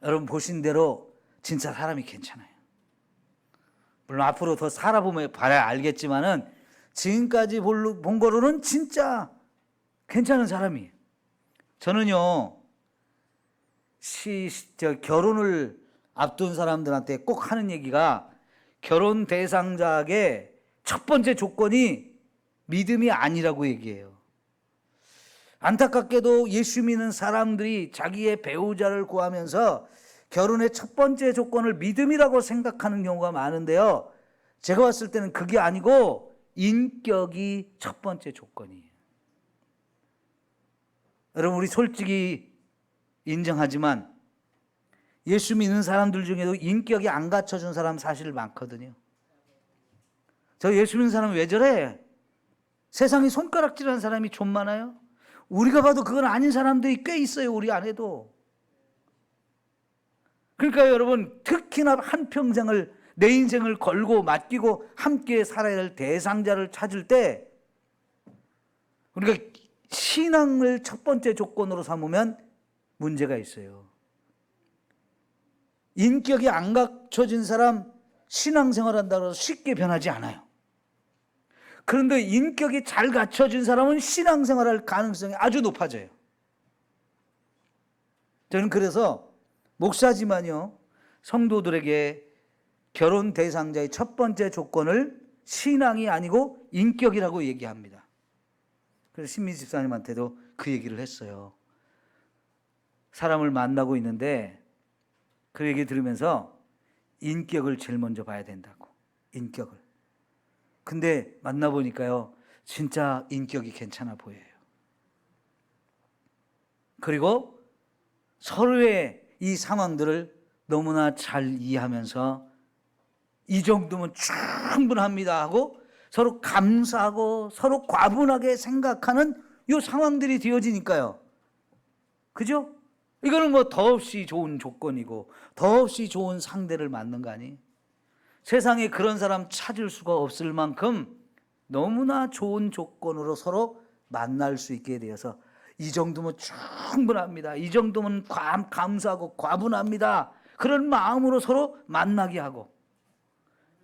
여러분 보신 대로 진짜 사람이 괜찮아요. 물론 앞으로 더 살아보면 봐야 알겠지만은 지금까지 본 거로는 진짜 괜찮은 사람이에요. 저는요 결혼을 앞둔 사람들한테 꼭 하는 얘기가, 결혼 대상자에게 첫 번째 조건이 믿음이 아니라고 얘기해요. 안타깝게도 예수 믿는 사람들이 자기의 배우자를 구하면서 결혼의 첫 번째 조건을 믿음이라고 생각하는 경우가 많은데요, 제가 봤을 때는 그게 아니고 인격이 첫 번째 조건이에요. 여러분 우리 솔직히 인정하지만 예수 믿는 사람들 중에도 인격이 안 갖춰진 사람 사실 많거든요. 저 예수 믿는 사람은 왜 저래? 세상에 손가락질하는 사람이 좀 많아요. 우리가 봐도 그건 아닌 사람들이 꽤 있어요, 우리 안에도. 그러니까 여러분 특히나 한평생을 내 인생을 걸고 맡기고 함께 살아야 할 대상자를 찾을 때 우리가 신앙을 첫 번째 조건으로 삼으면 문제가 있어요. 인격이 안 갖춰진 사람 신앙생활한다고 해서 쉽게 변하지 않아요. 그런데 인격이 잘 갖춰진 사람은 신앙생활할 가능성이 아주 높아져요. 저는 그래서 목사지만요, 성도들에게 결혼 대상자의 첫 번째 조건을 신앙이 아니고 인격이라고 얘기합니다. 그래서 신미 집사님한테도 그 얘기를 했어요. 사람을 만나고 있는데 그 얘기 들으면서 인격을 제일 먼저 봐야 된다고. 인격을. 근데 만나보니까요, 진짜 인격이 괜찮아 보여요. 그리고 서로의 이 상황들을 너무나 잘 이해하면서 이 정도면 충분합니다 하고 서로 감사하고 서로 과분하게 생각하는 이 상황들이 되어지니까요. 그죠? 이거는 뭐 더없이 좋은 조건이고 더없이 좋은 상대를 만난 거 아니? 세상에 그런 사람 찾을 수가 없을 만큼 너무나 좋은 조건으로 서로 만날 수 있게 되어서 이 정도면 충분합니다. 이 정도면 감사하고 과분합니다. 그런 마음으로 서로 만나게 하고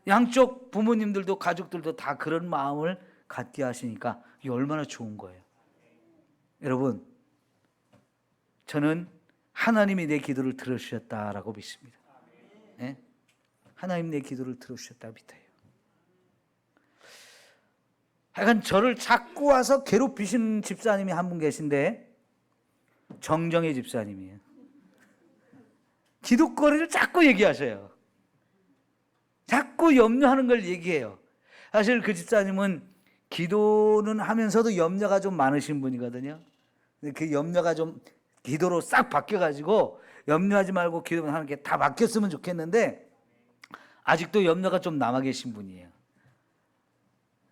양쪽 부모님들도 가족들도 다 그런 마음을 갖게 하시니까 이게 얼마나 좋은 거예요. 여러분, 저는 하나님이 내 기도를 들어주셨다라고 믿습니다. 네? 하나님 내 기도를 들어주셨다 믿어요. 하여간 저를 자꾸 와서 괴롭히신 집사님이 한 분 계신데 정정혜 집사님이에요. 기도거리를 자꾸 얘기하셔요. 자꾸 염려하는 걸 얘기해요. 사실 그 집사님은 기도는 하면서도 염려가 좀 많으신 분이거든요. 그 염려가 좀 기도로 싹 바뀌어가지고 염려하지 말고 기도만 하는 게 다 바뀌었으면 좋겠는데 아직도 염려가 좀 남아 계신 분이에요.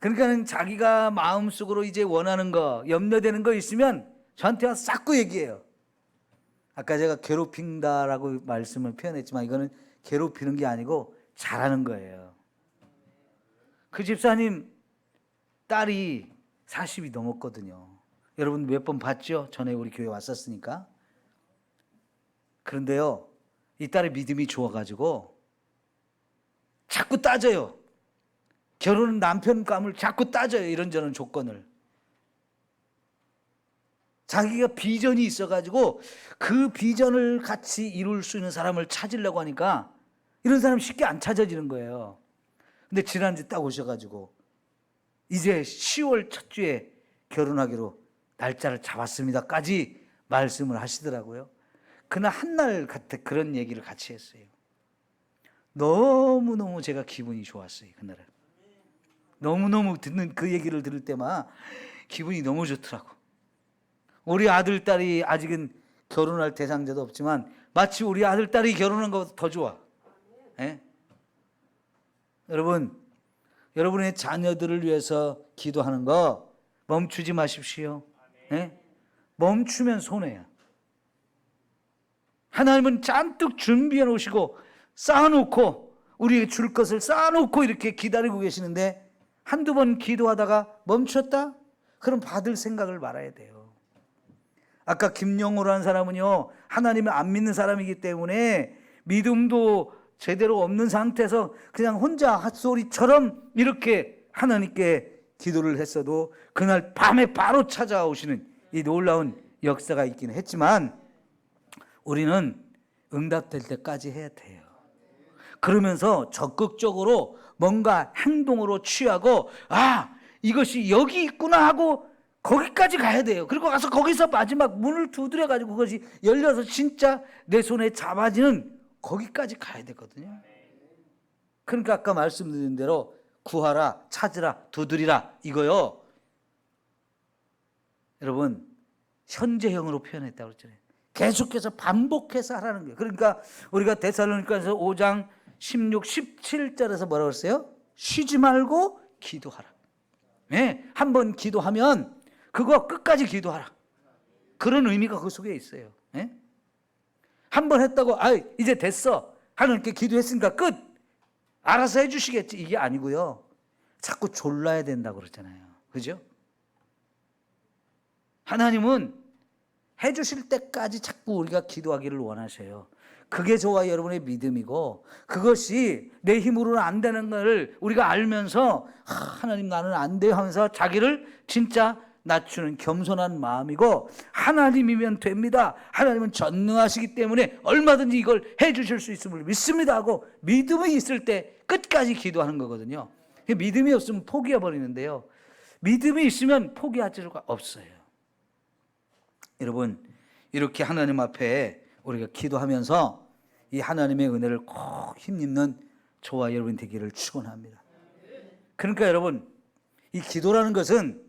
그러니까는 자기가 마음속으로 이제 원하는 거, 염려되는 거 있으면 저한테 와서 자꾸 얘기해요. 아까 제가 괴롭힌다라고 말씀을 표현했지만 이거는 괴롭히는 게 아니고 잘하는 거예요. 그 집사님 딸이 40이 넘었거든요. 여러분 몇 번 봤죠? 전에 우리 교회 왔었으니까. 그런데요, 이 딸의 믿음이 좋아가지고 자꾸 따져요. 결혼은 남편감을 자꾸 따져요. 이런저런 조건을. 자기가 비전이 있어가지고 그 비전을 같이 이룰 수 있는 사람을 찾으려고 하니까 이런 사람 쉽게 안 찾아지는 거예요. 근데 지난주 딱 오셔가지고 이제 10월 첫 주에 결혼하기로 날짜를 잡았습니다까지 말씀을 하시더라고요. 그날 한날 그런 얘기를 같이 했어요. 너무너무 제가 기분이 좋았어요. 그날은. 너무너무 듣는 그 얘기를 들을 때마다 기분이 너무 좋더라고. 우리 아들, 딸이 아직은 결혼할 대상자도 없지만 마치 우리 아들, 딸이 결혼한 것보다 더 좋아. 예? 여러분, 여러분의 자녀들을 위해서 기도하는 거 멈추지 마십시오. 예? 멈추면 손해야. 하나님은 잔뜩 준비해 놓으시고 쌓아놓고 우리에게 줄 것을 쌓아놓고 이렇게 기다리고 계시는데 한두 번 기도하다가 멈췄다? 그럼 받을 생각을 말아야 돼요. 아까 김영호라는 사람은요, 하나님을 안 믿는 사람이기 때문에 믿음도 제대로 없는 상태에서 그냥 혼자 핫소리처럼 이렇게 하나님께 기도를 했어도 그날 밤에 바로 찾아오시는 이 놀라운 역사가 있긴 했지만 우리는 응답될 때까지 해야 돼요. 그러면서 적극적으로 뭔가 행동으로 취하고 이것이 여기 있구나 하고 거기까지 가야 돼요. 그리고 가서 거기서 마지막 문을 두드려 가지고 그것이 열려서 진짜 내 손에 잡아지는 거기까지 가야 되거든요. 그러니까 아까 말씀드린 대로 구하라, 찾으라, 두드리라 이거요. 여러분 현재형으로 표현했다고 그랬잖아요. 계속해서 반복해서 하라는 거예요. 그러니까 우리가 데살로니가서 5장 16, 17절에서 뭐라고 했어요? 쉬지 말고 기도하라. 네, 한번 기도하면 그거 끝까지 기도하라. 그런 의미가 그 속에 있어요. 네? 한번 했다고 이제 됐어. 하나님께 기도했으니까 끝. 알아서 해주시겠지. 이게 아니고요. 자꾸 졸라야 된다고 그러잖아요. 그죠? 하나님은 해주실 때까지 자꾸 우리가 기도하기를 원하셔요. 그게 저와 여러분의 믿음이고 그것이 내 힘으로는 안 되는 걸 우리가 알면서 하나님 나는 안 돼요 하면서 자기를 진짜 낮추는 겸손한 마음이고, 하나님이면 됩니다, 하나님은 전능하시기 때문에 얼마든지 이걸 해주실 수 있음을 믿습니다 하고 믿음이 있을 때 끝까지 기도하는 거거든요. 믿음이 없으면 포기해버리는데요, 믿음이 있으면 포기할 수가 없어요. 여러분, 이렇게 하나님 앞에 우리가 기도하면서 이 하나님의 은혜를 꼭 힘입는 저와 여러분 되기를 축원합니다. 그러니까 여러분, 이 기도라는 것은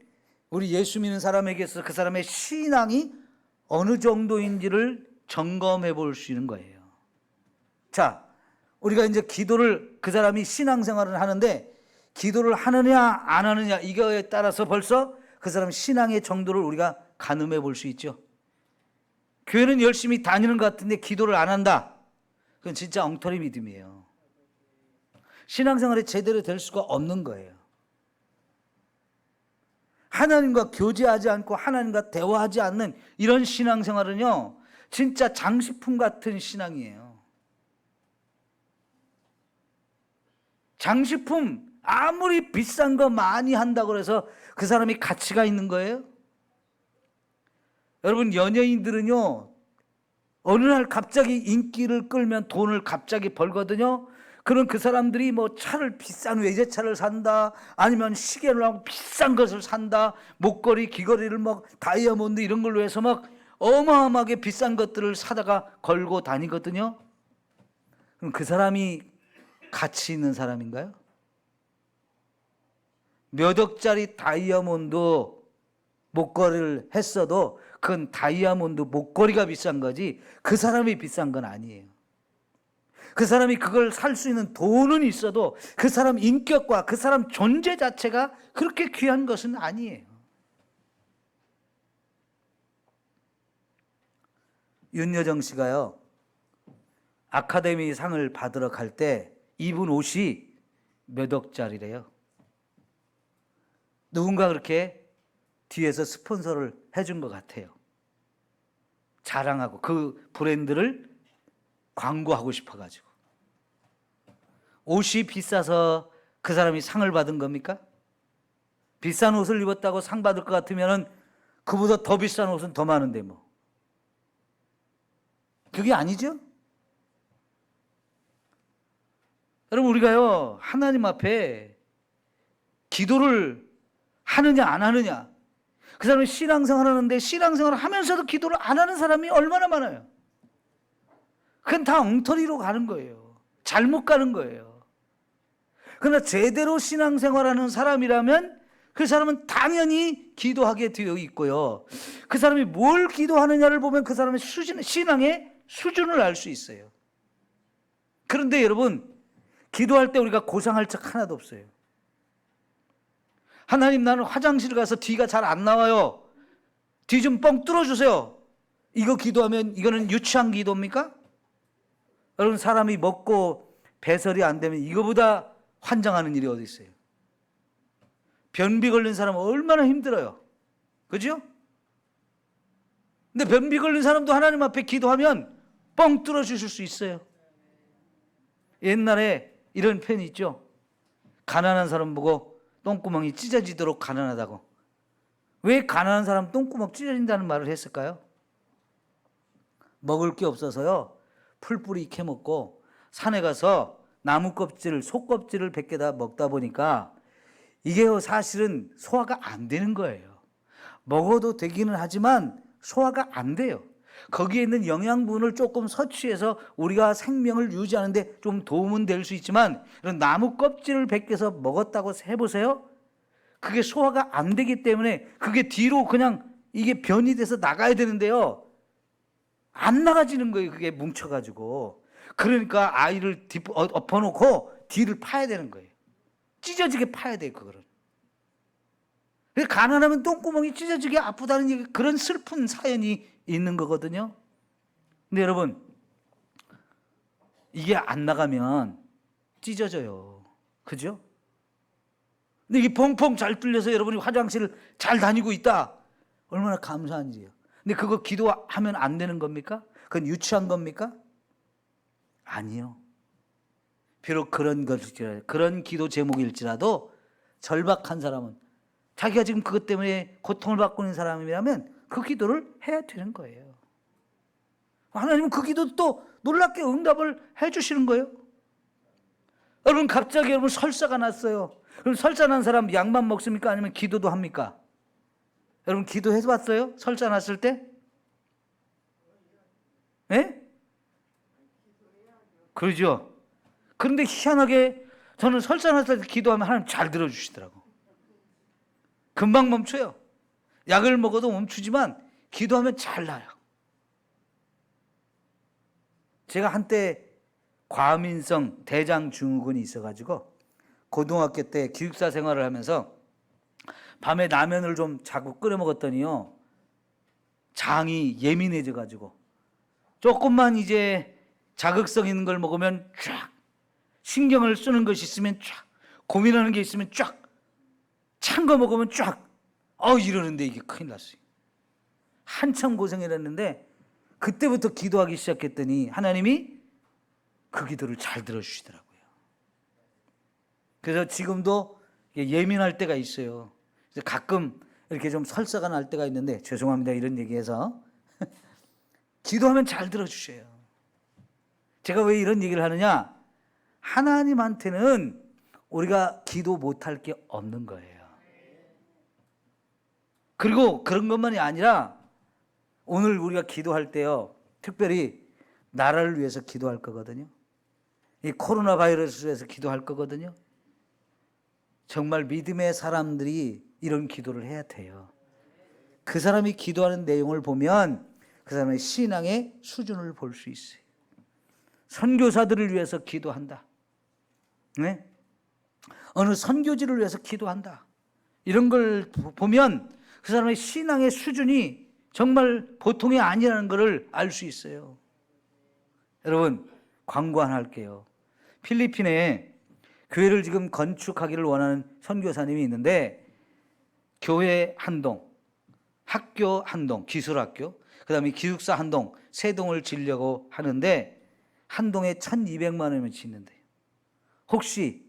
우리 예수 믿는 사람에게서 그 사람의 신앙이 어느 정도인지를 점검해 볼 수 있는 거예요. 자, 우리가 이제 기도를, 그 사람이 신앙생활을 하는데 기도를 하느냐 안 하느냐, 이거에 따라서 벌써 그 사람 신앙의 정도를 우리가 가늠해 볼 수 있죠. 교회는 열심히 다니는 것 같은데 기도를 안 한다, 그건 진짜 엉터리 믿음이에요. 신앙생활이 제대로 될 수가 없는 거예요. 하나님과 교제하지 않고 하나님과 대화하지 않는 이런 신앙생활은요, 진짜 장식품 같은 신앙이에요. 장식품, 아무리 비싼 거 많이 한다고 해서 그 사람이 가치가 있는 거예요? 여러분, 연예인들은요, 어느 날 갑자기 인기를 끌면 돈을 갑자기 벌거든요. 그럼 그 사람들이 뭐 차를, 비싼 외제차를 산다, 아니면 시계를 하고 비싼 것을 산다, 목걸이, 귀걸이를 막 다이아몬드 이런 걸로 해서 막 어마어마하게 비싼 것들을 사다가 걸고 다니거든요. 그럼 그 사람이 가치 있는 사람인가요? 몇 억짜리 다이아몬드 목걸이를 했어도 그건 다이아몬드 목걸이가 비싼 거지 그 사람이 비싼 건 아니에요. 그 사람이 그걸 살 수 있는 돈은 있어도 그 사람 인격과 그 사람 존재 자체가 그렇게 귀한 것은 아니에요. 윤여정 씨가요, 아카데미 상을 받으러 갈 때 입은 옷이 몇 억짜리래요. 누군가 그렇게 뒤에서 스폰서를 해준 것 같아요. 자랑하고 그 브랜드를 광고하고 싶어가지고. 옷이 비싸서 그 사람이 상을 받은 겁니까? 비싼 옷을 입었다고 상 받을 것 같으면 그보다 더 비싼 옷은 더 많은데 뭐. 그게 아니죠? 여러분, 우리가요, 하나님 앞에 기도를 하느냐 안 하느냐, 그 사람이 신앙생활 하는데 신앙생활 하면서도 기도를 안 하는 사람이 얼마나 많아요. 그건 다 엉터리로 가는 거예요. 잘못 가는 거예요. 그러나 제대로 신앙생활하는 사람이라면 그 사람은 당연히 기도하게 되어 있고요, 그 사람이 뭘 기도하느냐를 보면 그 사람의 신앙의 수준을 알 수 있어요. 그런데 여러분, 기도할 때 우리가 고상할 적 하나도 없어요. 하나님, 나는 화장실 가서 뒤가 잘 안 나와요, 뒤 좀 뻥 뚫어주세요, 이거 기도하면 이거는 유치한 기도입니까? 여러분, 사람이 먹고 배설이 안 되면 이거보다 환장하는 일이 어디 있어요? 변비 걸린 사람은 얼마나 힘들어요, 그죠? 근데 변비 걸린 사람도 하나님 앞에 기도하면 뻥 뚫어주실 수 있어요. 옛날에 이런 표현이 있죠. 가난한 사람 보고 똥구멍이 찢어지도록 가난하다고. 왜 가난한 사람 똥구멍 찢어진다는 말을 했을까요? 먹을 게 없어서요, 풀뿌리 캐먹고 산에 가서 나무 껍질을, 속껍질을 100개다 먹다 보니까 이게 사실은 소화가 안 되는 거예요. 먹어도 되기는 하지만 소화가 안 돼요. 거기에 있는 영양분을 조금 섭취해서 우리가 생명을 유지하는데 좀 도움은 될 수 있지만, 이런 나무 껍질을 벗겨서 먹었다고 해보세요. 그게 소화가 안 되기 때문에 그게 뒤로 그냥 이게 변이 돼서 나가야 되는데요, 안 나가지는 거예요. 그게 뭉쳐가지고. 그러니까 아이를 엎어놓고 뒤를 파야 되는 거예요. 찢어지게 파야 돼요, 그거를. 가난하면 똥구멍이 찢어지게 아프다는 그런 슬픈 사연이 있는 거거든요. 근데 여러분, 이게 안 나가면 찢어져요, 그죠? 근데 이게 펑펑 잘 뚫려서 여러분이 화장실을 잘 다니고 있다, 얼마나 감사한 일이에요. 근데 그거 기도하면 안 되는 겁니까? 그건 유치한 겁니까? 아니요. 비록 그런 기도 제목일지라도 절박한 사람은 자기가 지금 그것 때문에 고통을 받고 있는 사람이라면 그 기도를 해야 되는 거예요. 하나님은 그 기도 또 놀랍게 응답을 해 주시는 거예요. 여러분, 갑자기 여러분 설사가 났어요. 그럼 설사 난 사람 약만 먹습니까? 아니면 기도도 합니까? 여러분, 기도해 봤어요? 설사 났을 때? 예? 그러죠. 그런데 희한하게 저는 설사 났을 때 기도하면 하나님 잘 들어주시더라고. 금방 멈춰요. 약을 먹어도 멈추지만 기도하면 잘 나요. 제가 한때 과민성 대장 증후군이 있어가지고 고등학교 때 기숙사 생활을 하면서 밤에 라면을 좀 자꾸 끓여 먹었더니요, 장이 예민해져가지고 조금만 이제 자극성 있는 걸 먹으면 쫙, 신경을 쓰는 것이 있으면 쫙, 고민하는 게 있으면 쫙, 찬 거 먹으면 쫙, 이러는데 이게 큰일 났어요. 한참 고생을 했는데 그때부터 기도하기 시작했더니 하나님이 그 기도를 잘 들어주시더라고요. 그래서 지금도 예민할 때가 있어요. 그래서 가끔 이렇게 좀 설사가 날 때가 있는데, 죄송합니다 이런 얘기해서, 기도하면 잘 들어주셔요. 제가 왜 이런 얘기를 하느냐, 하나님한테는 우리가 기도 못할 게 없는 거예요. 그리고 그런 것만이 아니라 오늘 우리가 기도할 때요, 특별히 나라를 위해서 기도할 거거든요. 이 코로나 바이러스를 위해서 기도할 거거든요. 정말 믿음의 사람들이 이런 기도를 해야 돼요. 그 사람이 기도하는 내용을 보면 그 사람의 신앙의 수준을 볼 수 있어요. 선교사들을 위해서 기도한다. 네? 어느 선교지를 위해서 기도한다. 이런 걸 보면 그 사람의 신앙의 수준이 정말 보통이 아니라는 것을 알 수 있어요. 여러분, 광고 하나 할게요. 필리핀에 교회를 지금 건축하기를 원하는 선교사님이 있는데, 교회 한 동, 학교 한 동, 기술학교, 그 다음에 기숙사 한 동, 세 동을 지으려고 하는데 한 동에 1,200만 원이면 짓는데요. 혹시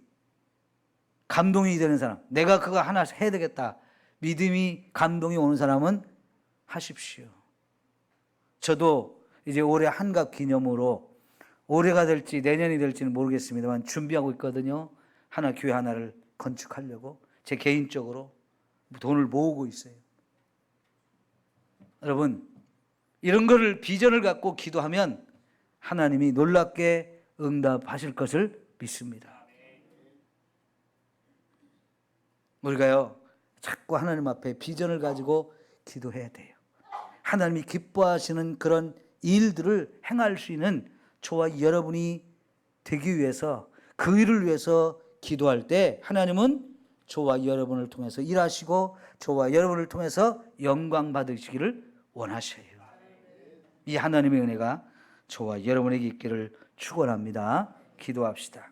감동이 되는 사람, 내가 그거 하나 해야 되겠다, 믿음이 감동이 오는 사람은 하십시오. 저도 이제 올해 한갑 기념으로, 올해가 될지 내년이 될지는 모르겠습니다만 준비하고 있거든요. 교회 하나를 건축하려고 제 개인적으로 돈을 모으고 있어요. 여러분, 이런 거를 비전을 갖고 기도하면 하나님이 놀랍게 응답하실 것을 믿습니다. 우리가요, 자꾸 하나님 앞에 비전을 가지고 기도해야 돼요. 하나님이 기뻐하시는 그런 일들을 행할 수 있는 저와 여러분이 되기 위해서, 그 일을 위해서 기도할 때 하나님은 저와 여러분을 통해서 일하시고 저와 여러분을 통해서 영광 받으시기를 원하셔요. 이 하나님의 은혜가 저와 여러분에게 있기를 축원합니다. 기도합시다.